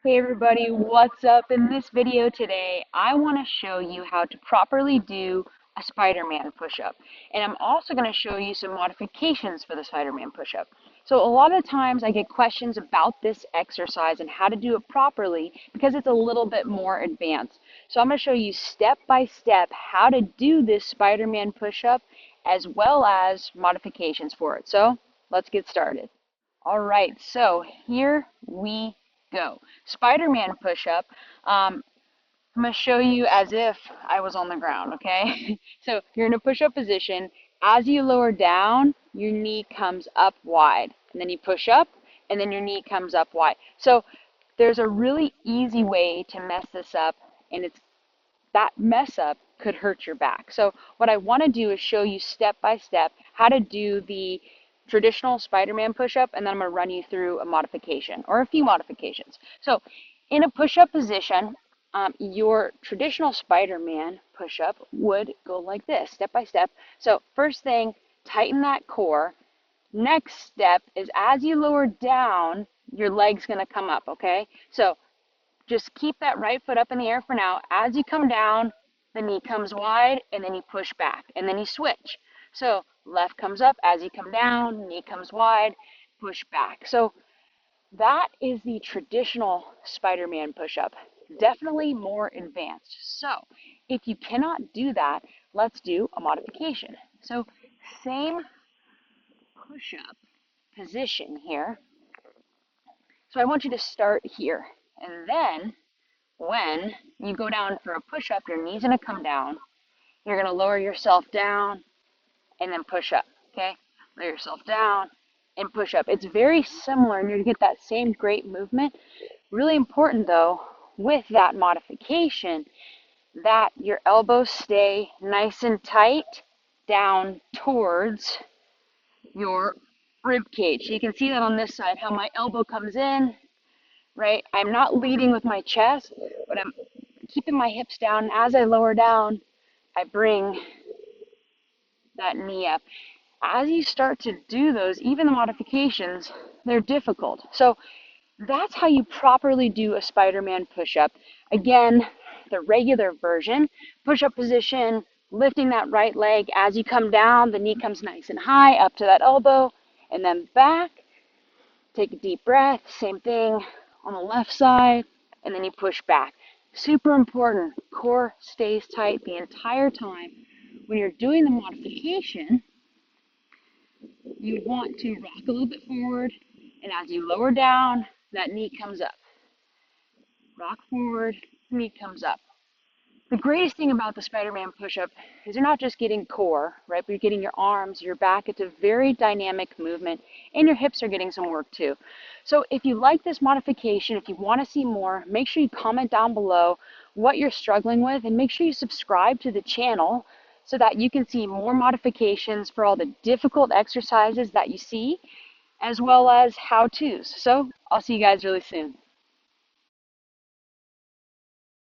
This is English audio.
Hey everybody, what's up? In this video today, I want to show you how to properly do a Spider-Man push-up. And I'm also going to show you some modifications for the Spider-Man push-up. So a lot of times I get questions about this exercise and how to do it properly because it's a little bit more advanced. So I'm going to show you step by step how to do this Spider-Man push-up as well as modifications for it. So let's get started. All right, so here we go. Spider-Man push-up. I'm going to show you as if I was on the ground, okay? So you're in a push-up position. As you lower down, your knee comes up wide. And then you push up, and then your knee comes up wide. So there's a really easy way to mess this up, and that mess up could hurt your back. So what I want to do is show you step by step how to do the traditional Spider-Man push-up, and then I'm going to run you through a modification or a few modifications. So in a push-up position, your traditional Spider-Man push-up would go like this, step by step. So first thing, tighten that core. Next step is as you lower down, your leg's going to come up, okay? So just keep that right foot up in the air for now. As you come down, the knee comes wide, and then you push back, and then you switch. So left comes up, as you come down, knee comes wide, push back. So that is the traditional Spider-Man push-up. Definitely more advanced. So if you cannot do that, let's do a modification. So same push-up position here. So I want you to start here, and then when you go down for a push-up, your knee's going to come down. You're going to lower yourself down and then push up, okay? Lower yourself down and push up. It's very similar, and you're going to get that same great movement. Really important, though, with that modification, that your elbows stay nice and tight down towards your rib cage. So you can see that on this side, how my elbow comes in, right? I'm not leading with my chest, but I'm keeping my hips down. As I lower down, I bring that knee up. As you start to do those, even the modifications, they're difficult. So that's how you properly do a Spider-Man push-up. Again, the regular version, push-up position, lifting that right leg. As you come down, the knee comes nice and high up to that elbow, and then back. Take a deep breath, same thing on the left side, and then you push back. Super important, core stays tight the entire time. When you're doing the modification, you want to rock a little bit forward, and as you lower down, that knee comes up. Rock forward, knee comes up. The greatest thing about the Spider-Man push-up is you're not just getting core, right, but you're getting your arms, your back. It's a very dynamic movement, and your hips are getting some work too. So if you like this modification, if you want to see more, make sure you comment down below what you're struggling with, and make sure you subscribe to the channel so that you can see more modifications for all the difficult exercises that you see, as well as how-tos. So I'll see you guys really soon.